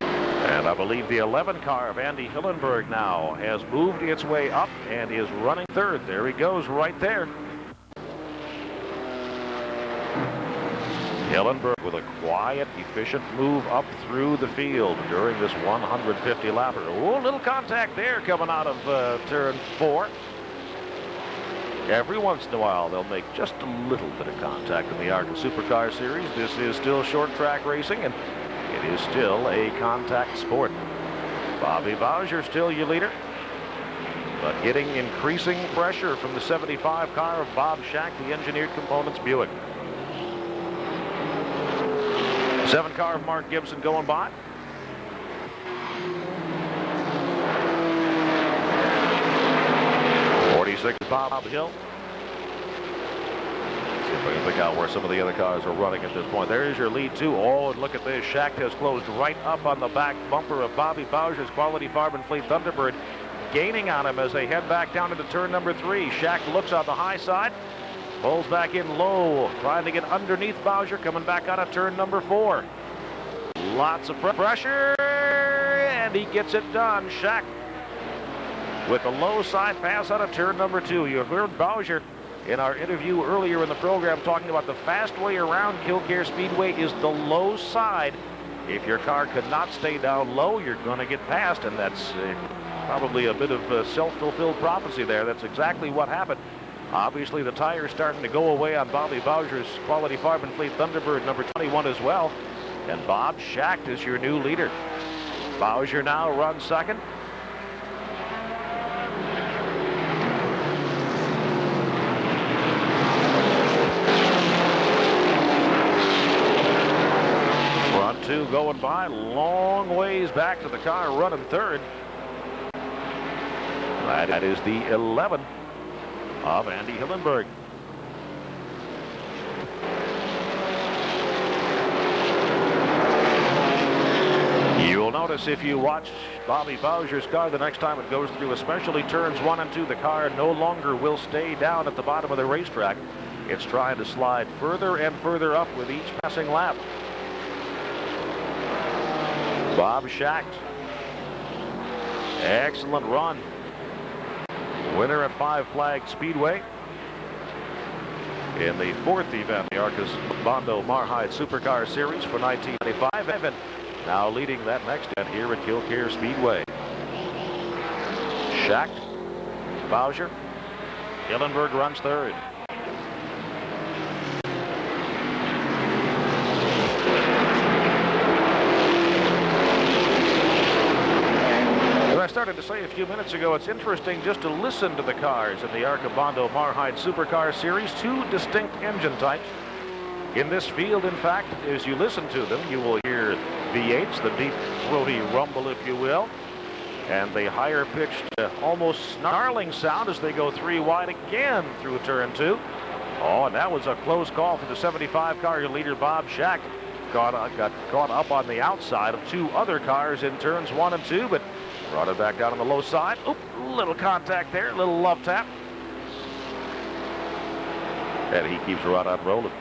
And I believe the 11 car of Andy Hillenberg now has moved its way up and is running third. There he goes right there. Hillenberg with a quiet, efficient move up through the field during this 150 lapper. Oh, little contact there coming out of turn 4. Every once in a while, they'll make just a little bit of contact in the ARCA Supercar Series. This is still short track racing, and it is still a contact sport. Bobby Bowser still your leader, but getting increasing pressure from the 75 car of Bob Schacht, the Engineered Components Buick. 7 car of Mark Gibson going by. '46 Bob Hill. See if I can pick out where some of the other cars are running at this point. There's your lead 2. Oh, and look at this. Schacht has closed right up on the back bumper of Bobby Bowser's Quality Farm and Fleet Thunderbird, gaining on him as they head back down into turn number 3. Schacht looks on the high side. Pulls back in low, trying to get underneath Bowser, coming back out of turn number 4. Lots of pressure, and he gets it done. Schacht with the low side pass out of turn number 2. You heard Bowser in our interview earlier in the program talking about the fast way around Kil Kare Speedway is the low side. If your car could not stay down low, you're going to get past, and that's probably a bit of self-fulfilled prophecy there. That's exactly what happened. Obviously, the tire's starting to go away on Bobby Bowser's Quality Farm and Fleet Thunderbird number 21 as well. And Bob Schacht is your new leader. Bowser now runs second. Front 2 going by, long ways back to the car running third. That is the 11 of Andy Hillenberg. You'll notice if you watch Bobby Bowser's car the next time it goes through, especially turns 1 and 2, the car no longer will stay down at the bottom of the racetrack. It's trying to slide further and further up with each passing lap. Bob Schacht, excellent run. Winner at Five Flag Speedway in the 4th event, the ARCA's Bondo Marhide Supercar Series for 1995. Evan now leading that next event here at Kil Kare Speedway. Schacht, Bowser, Hillenberg runs third. I started to say a few minutes ago, it's interesting just to listen to the cars in the ARCA Bondo Marhide Supercar Series. 2 distinct engine types. In this field, in fact, as you listen to them, you will hear V8s, the deep, throaty rumble, if you will, and the higher-pitched, almost snarling sound as they go 3 wide again through turn 2. Oh, and that was a close call for the 75 car. Your leader, Bob Schacht, got caught up on the outside of 2 other cars in turns 1 and 2, but brought it back down on the low side. Oop, little contact there, little love tap. And he keeps right on rolling.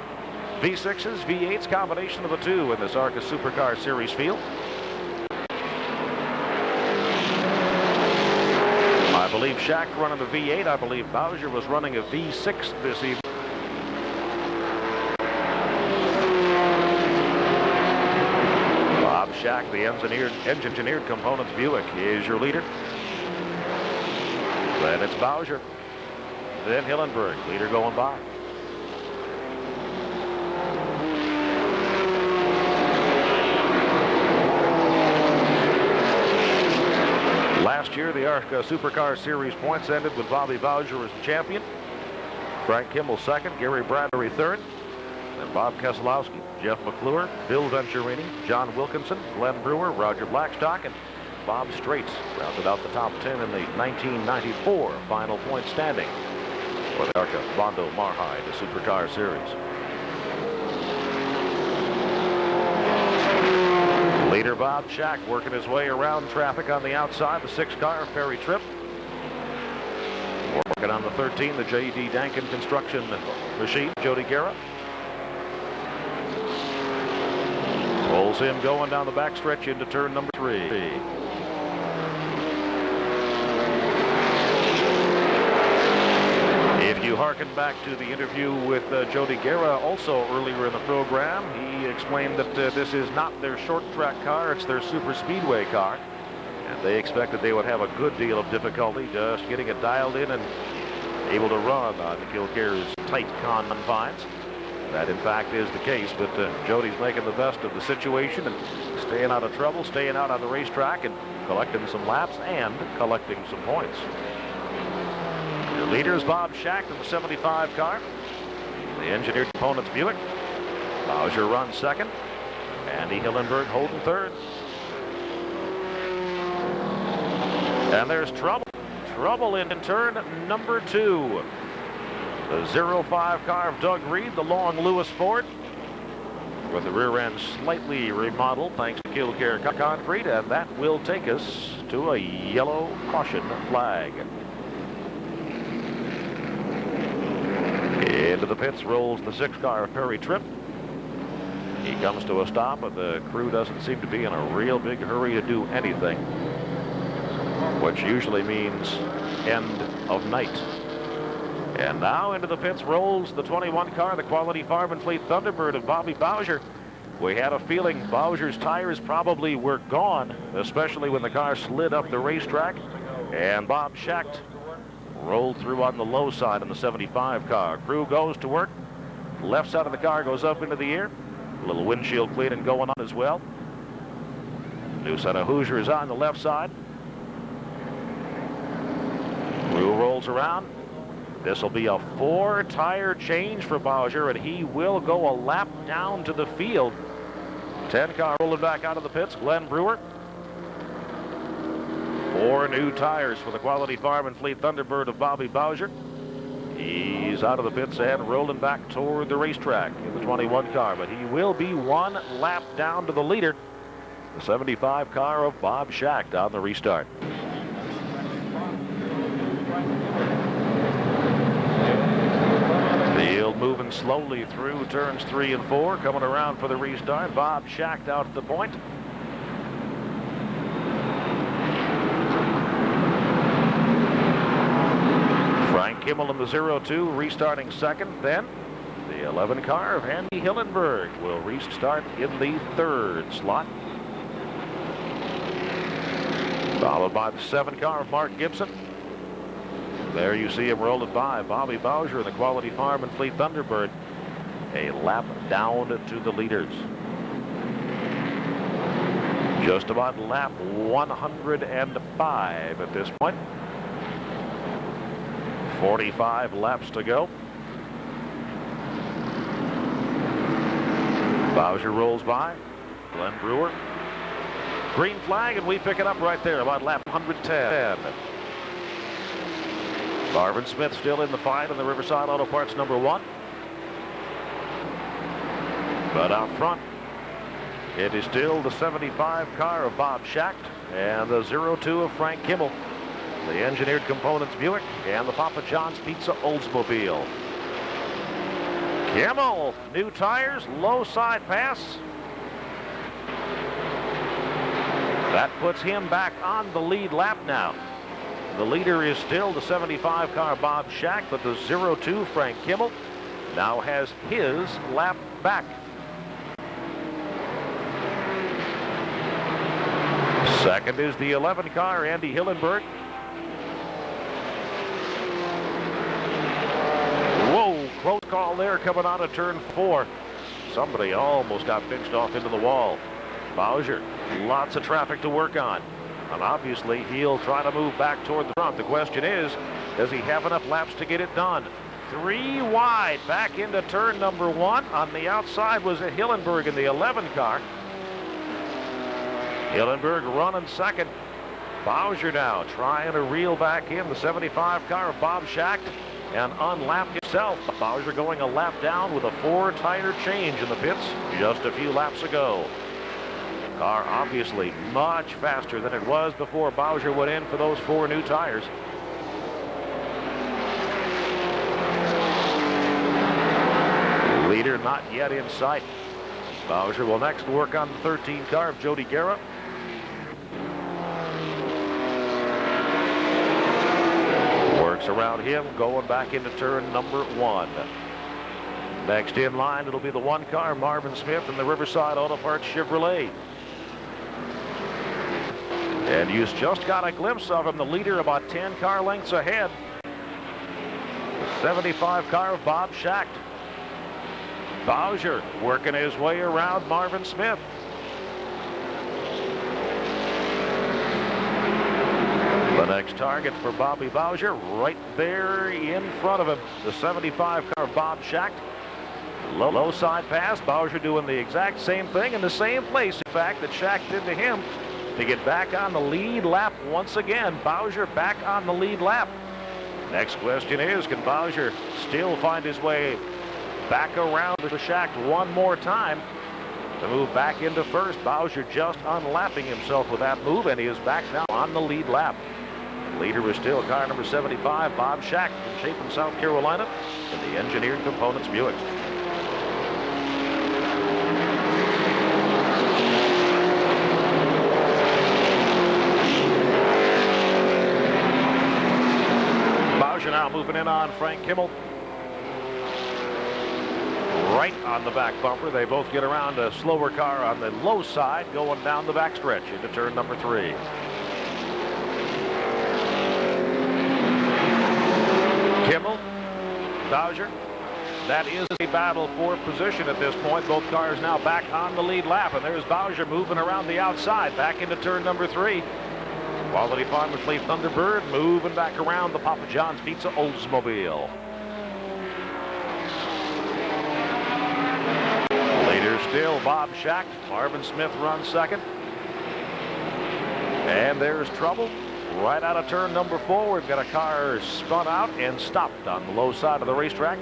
V6s, V8s, combination of the 2 in this ARCA Supercar Series field. I believe believe Schacht running the V8. I believe Bowser was running a V6 this evening. Bob Schacht, the engineered components Buick, is your leader. Then it's Bowser. Then Hillenburg, leader going by. Last year, the ARCA SuperCars Series points ended with Bobby Bowser as the champion. Frank Kimmel second, Gary Bradbury third. Then Bob Keselowski, Jeff McClure, Bill Venturini, John Wilkinson, Glenn Brewer, Roger Blackstock, and Bob Straits rounded out the top 10 in the 1994 final point standing for the ARCA Bondo Marhide, the SuperCars Series. Leader Bob Schacht working his way around traffic on the outside, the 6-car Perry Tripp. Working on the 13, the J.D. Dankin construction machine, Jody Guerra. Pulls him going down the backstretch into turn number 3. If you hearken back to the interview with Jody Guerra also earlier in the program, he explained that this is not their short track car, it's their super speedway car. And they expected they would have a good deal of difficulty just getting it dialed in and able to run on the Kil Kare's tight confines. That in fact is the case, but Jody's making the best of the situation and staying out of trouble, staying out on the racetrack and collecting some laps and collecting some points. Your leader is Bob Schacht in the 75 car. The engineered components Buick. Bowser runs second. Andy Hillenburg holding third. And there's trouble. Trouble in turn number 2. The 05 car of Doug Reed, the long Lewis Ford, with the rear end slightly remodeled thanks to Kil Kare concrete, and that will take us to a yellow caution flag. Into the pits rolls the 6-car of Perry Tripp. He comes to a stop, but the crew doesn't seem to be in a real big hurry to do anything, which usually means end of night. And now into the pits rolls the 21 car, the Quality Farm and Fleet Thunderbird of Bobby Bowser. We had a feeling Bowser's tires probably were gone, especially when the car slid up the racetrack. And Bob Schacht rolled through on the low side in the 75 car. Crew goes to work. Left side of the car goes up into the air. A little windshield cleaning going on as well. New set of Hoosiers on the left side. Crew rolls around. This will be a 4-tire change for Bowser, and he will go a lap down to the field. 10 car rolling back out of the pits. Glenn Brewer. 4 new tires for the Quality Farm and Fleet Thunderbird of Bobby Bowser. He's out of the pits and rolling back toward the racetrack in the 21 car, but he will be 1 lap down to the leader, the 75 car of Bob Schacht on the restart. Field moving slowly through turns 3 and 4, coming around for the restart. Bob Schacht out at the point. Frank Kimmel in the 02 restarting second. Then the 11 car of Andy Hillenburg will restart in the 3rd slot, followed by the 7 car of Mark Gibson. There you see him rolling by Bobby Bowser in the Quality Farm and Fleet Thunderbird, a lap down to the leaders. Just about lap 105 at this point. 45 laps to go. Bowser rolls by. Glenn Brewer. Green flag, and we pick it up right there about lap 110. Marvin Smith still in the fight in the Riverside Auto Parts number 1. But out front, it is still the 75 car of Bob Schacht and the 02 of Frank Kimmel, the engineered components Buick, and the Papa John's Pizza Oldsmobile. Kimmel, new tires, low side pass. That puts him back on the lead lap now. The leader is still the 75 car Bob Schacht, but the 02 Frank Kimmel now has his lap back. Second is the 11 car Andy Hillenberg. Whoa, close call there coming out of turn 4. Somebody almost got pinched off into the wall. Bowser, lots of traffic to work on. And obviously he'll try to move back toward the front. The question is, does he have enough laps to get it done? 3 wide back into turn number 1. On the outside was a Hillenberg in the 11 car. Hillenberg running second. Bowser now trying to reel back in the 75 car of Bob Schacht and unlap himself. Bowser going a lap down with a 4-tire change in the pits just a few laps ago. Car obviously much faster than it was before Bowser went in for those 4 new tires. Leader not yet in sight. Bowser will next work on the 13 car of Jody Guerra. Works around him, going back into turn number 1. Next in line, it'll be the 1 car, Marvin Smith, in the Riverside Auto Parts Chevrolet. And you just got a glimpse of him, the leader about 10 car lengths ahead. The 75 car of Bob Schacht. Bowser working his way around Marvin Smith. The next target for Bobby Bowser right there in front of him. The 75 car of Bob Schacht. Low side pass. Bowser doing the exact same thing in the same place, in fact, that Schacht did to him, to get back on the lead lap once again. Bowser back on the lead lap. Next question is, can Bowser still find his way back around the Schacht one more time to move back into first? Bowser just unlapping himself with that move, and he is back now on the lead lap. Leader is still car number 75, Bob Schacht, from Chapin, South Carolina, in the Engineered Components Buick. Bowser now moving in on Frank Kimmel. Right on the back bumper. They both get around a slower car on the low side, going down the backstretch into turn number 3. Kimmel, Bowser. That is a battle for position at this point. Both cars now back on the lead lap, and there's Bowser moving around the outside, back into turn number 3. Quality Farm Fleet Thunderbird moving back around the Papa John's Pizza Oldsmobile. Leader still Bob Schacht. Marvin Smith runs second. And there's trouble right out of turn number 4. We've got a car spun out and stopped on the low side of the racetrack,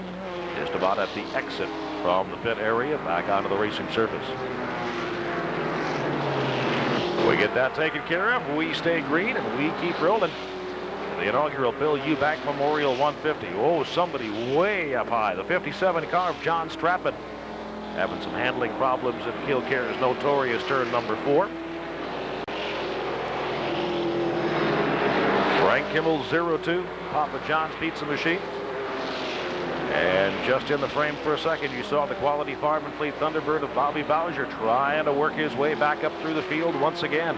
just about at the exit from the pit area back onto the racing surface. We get that taken care of. We stay green and we keep rolling. The inaugural Bill Eubank Memorial 150. Oh, somebody way up high. The 57 car of John Stratman having some handling problems at Kil Kare's notorious turn number 4. Frank Kimmel 02, Papa John's Pizza Machine. And just in the frame for a second, you saw the Quality Farm and Fleet Thunderbird of Bobby Bowser trying to work his way back up through the field once again.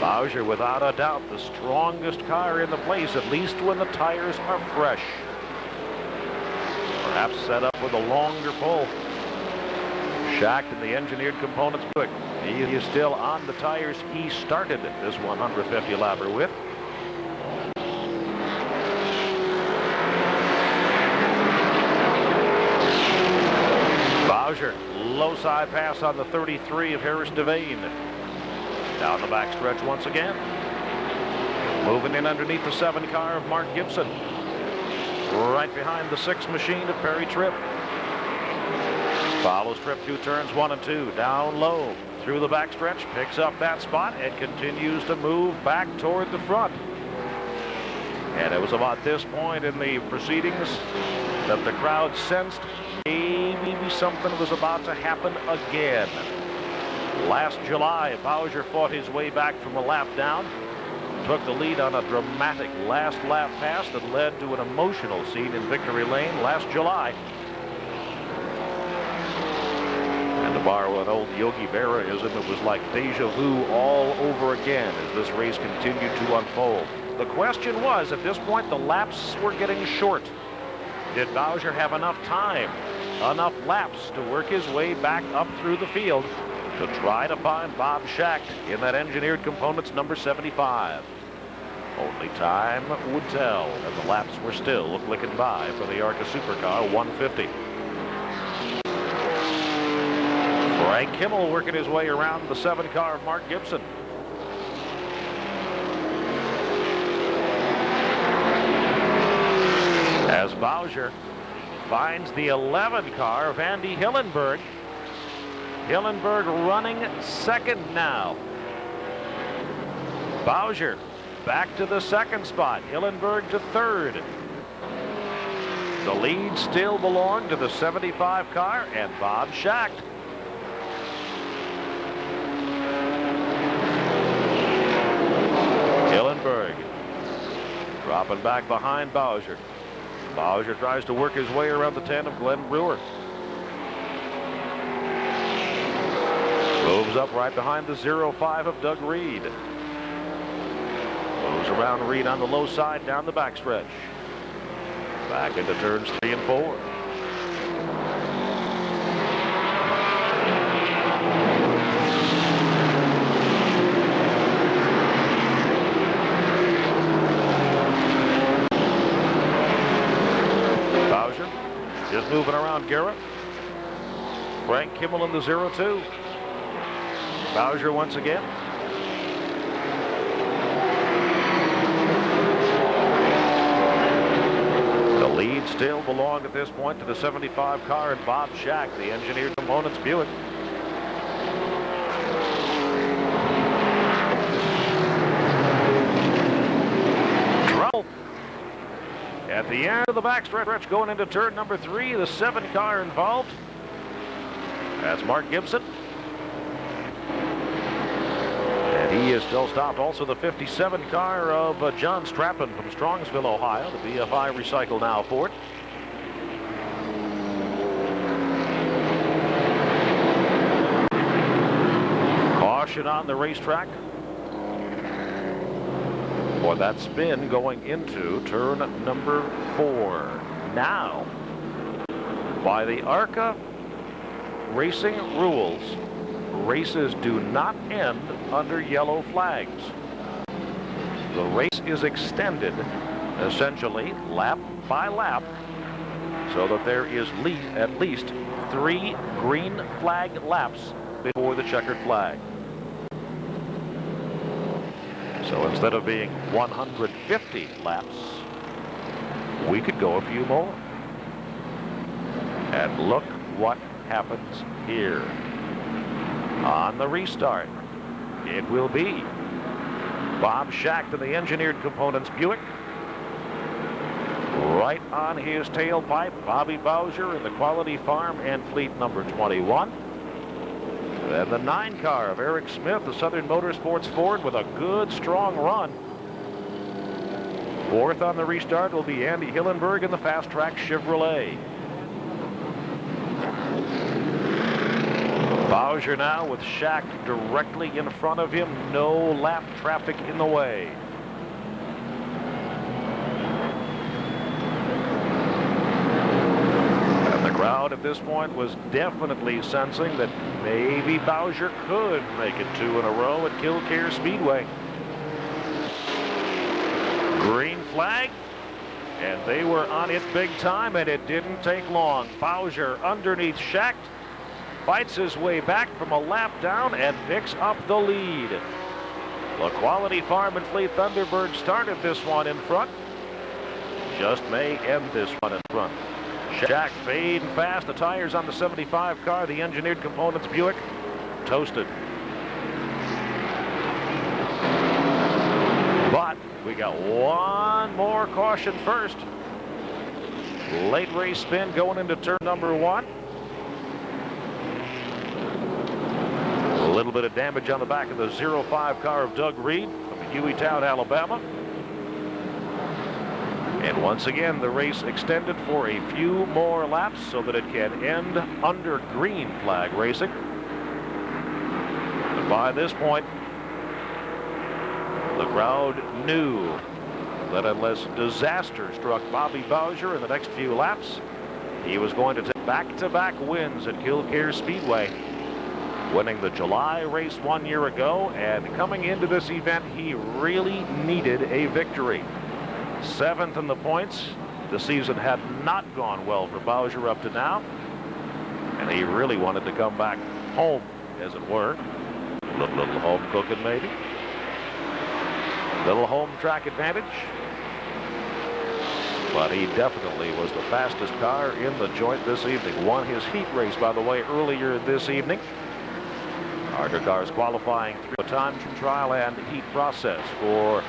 Bowser, without a doubt, the strongest car in the place, at least when the tires are fresh. Perhaps set up with a longer pull. Schacht in the Engineered Components Buick. He is still on the tires he started this 150 lapper with. Bowser, low side pass on the 33 of Harris Devane. Down the backstretch once again. Moving in underneath the 7 car of Mark Gibson. Right behind the 6 machine of Perry Tripp. Follows Tripp through turns 1 and 2. Down low through the backstretch. Picks up that spot and continues to move back toward the front. And it was about this point in the proceedings that the crowd sensed maybe something was about to happen again. Last July, Bowser fought his way back from a lap down, took the lead on a dramatic last lap pass that led to an emotional scene in Victory Lane last July. And to borrow an old Yogi Berra-ism, it was like deja vu all over again as this race continued to unfold. The question was, at this point, the laps were getting short. Did Bowser have enough time, enough laps to work his way back up through the field to try to find Bob Schacht in that engineered components number 75? Only time would tell, and the laps were still clicking by for the ARCA Supercar 150. Frank Kimmel working his way around the 7 car of Mark Gibson. As Bowser finds the 11 car of Andy Hillenberg. Hillenberg running second now. Bowser back to the second spot. Hillenberg to third. The lead still belonged to the 75 car and Bob Schacht. Hillenberg dropping back behind Bowser. Bowser tries to work his way around the 10 of Glenn Brewer. Moves up right behind the 05 of Doug Reed. Moves around Reed on the low side down the backstretch. Back into turns 3 and 4. Bowser just moving around Garrett. Frank Kimmel in the 02. Bowser once again. The lead still belonged at this point to the 75 car and Bob Schacht, the engineered components Buick. Trouble at the end of the backstretch going into turn number 3. The 7 car involved. That's Mark Gibson. And he is still stopped. Also the 57 car of John Strappen from Strongsville, Ohio. The BFI Recycle Now Ford. Caution on the racetrack for that spin going into turn number 4. Now, by the ARCA racing rules, races do not end under yellow flags. The race is extended essentially lap by lap so that there is at least 3 green flag laps before the checkered flag. So instead of being 150 laps, we could go a few more. And look what happens here. On the restart, it will be Bob Schacht in the engineered components Buick. Right on his tailpipe, Bobby Bowser in the Quality Farm and Fleet number 21. Then the 9 car of Eric Smith, the Southern Motorsports Ford, with a good, strong run. 4th on the restart will be Andy Hillenberg in the Fast Track Chevrolet. Bowser now with Schacht directly in front of him. No lap traffic in the way. And the crowd at this point was definitely sensing that maybe Bowser could make it 2 in a row at Kil Kare Speedway. Green flag, and they were on it big time, and it didn't take long. Bowser underneath Schacht fights his way back from a lap down and picks up the lead. The Quality Farm and Fleet Thunderbird started this one in front. Just may end this one in front. Schacht fading fast. The tires on the 75 car, the engineered components Buick, toasted. But we got one more caution first. Late race spin going into turn number 1. A little bit of damage on the back of the 05 car of Doug Reed from Hueytown, Alabama. And once again, the race extended for a few more laps so that it can end under green flag racing. But by this point, the crowd knew that unless disaster struck Bobby Bowser in the next few laps, he was going to take back-to-back wins at Kil Kare Speedway, winning the July race 1 year ago, and coming into this event, he really needed a victory. 7th in the points. The season had not gone well for Bowser up to now, and he really wanted to come back home, as it were. Little home cooking, maybe. Little home track advantage. But he definitely was the fastest car in the joint this evening. Won his heat race, by the way, earlier this evening. ARCA cars qualifying through a time trial and heat process for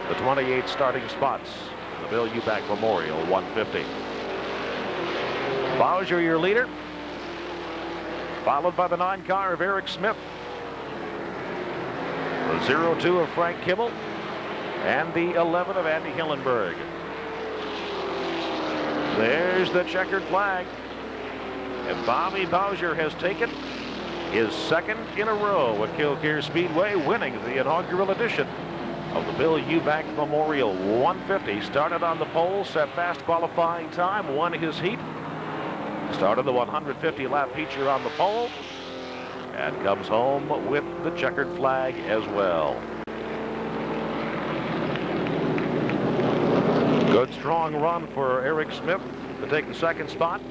the 28 starting spots in the Bill Eubank Memorial 150. Bowser, your leader, followed by the 9 car of Eric Smith, the 02 of Frank Kimmel, and the 11 of Andy Hillenberg. There's the checkered flag, and Bobby Bowser has taken his 2nd in a row at Kil Kare Speedway, winning the inaugural edition of the Bill Eubank Memorial 150. Started on the pole, set fast qualifying time, won his heat, started the 150-lap feature on the pole, and comes home with the checkered flag as well. Good strong run for Eric Smith to take the 2nd spot.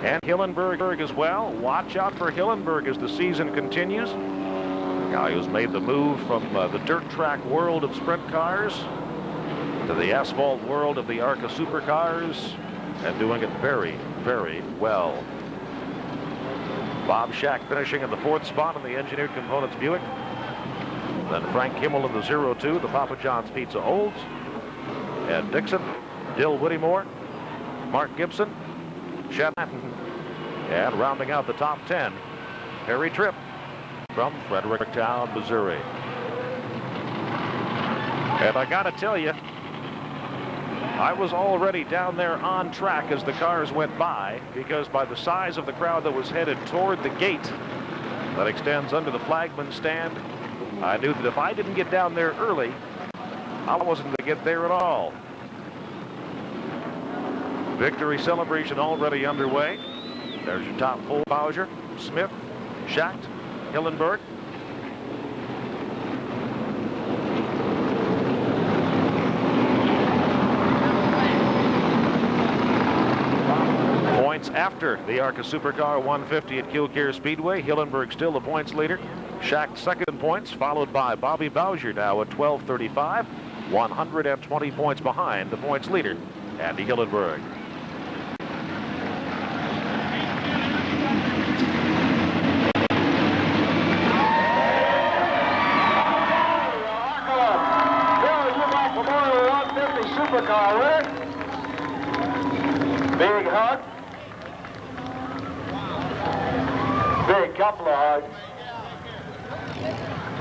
And Hillenberg as well. Watch out for Hillenberg as the season continues. The guy who's made the move from the dirt track world of sprint cars to the asphalt world of the ARCA SuperCars, and doing it very, very well. Bob Schacht finishing in the 4th spot in the Engineered Components Buick. Then Frank Kimmel in the 02, the Papa John's Pizza Olds. Ed Dixon, Dill Whittemore, Mark Gibson, Chet Hatton, and rounding out the top 10, Harry Tripp from Fredericktown, Missouri. And I gotta tell you, I was already down there on track as the cars went by, because by the size of the crowd that was headed toward the gate that extends under the flagman stand, I knew that if I didn't get down there early, I wasn't going to get there at all. Victory celebration already underway. There's your top 4: Bowser, Smith, Schacht, Hillenberg. Points after the ARCA SuperCar 150 at Kil Kare Speedway. Hillenberg still the points leader. Schacht 2nd in points, followed by Bobby Bowser now at 1235. 120 points behind the points leader, Andy Hillenberg. Bill Eubank Memorial 150 Supercar Rick. Big hug. Big couple of hugs.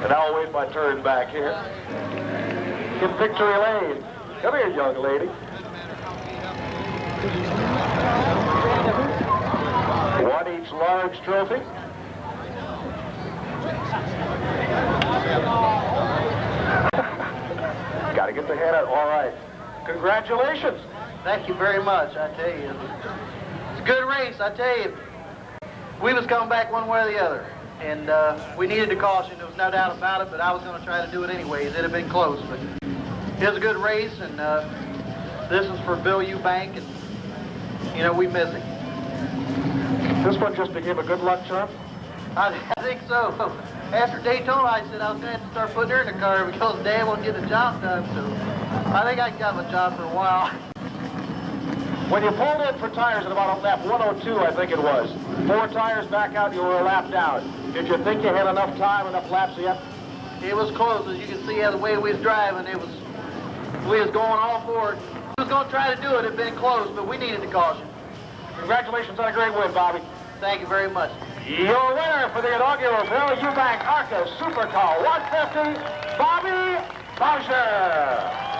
And I'll wait my turn back here. In Victory Lane. Come here, young lady. One each large trophy. Got to get the head out. All right. Congratulations. Thank you very much, I tell you. It's a good race, I tell you. We was coming back one way or the other. And we needed a caution, there was no doubt about it, but I was going to try to do it anyways. It'd have been close, but it was a good race, and this is for Bill Eubank, and, you know, we miss him. This one just became a good luck charm? I think so. After Daytona, I said I was going to have to start putting her in the car because Dad won't get the job done, so I think I got my job for a while. When you pulled in for tires at about lap 102, I think it was, 4 tires back out, you were a lap down. Did you think you had enough time, enough laps yet? It was close, as you can see, the way we was driving. We was going all for it. We was going to try to do it. It'd been close, but we needed the caution. Congratulations on a great win, Bobby. Thank you very much. Your winner for the inaugural Bill Eubank ARCA Supercar 150, Bobby Bowser.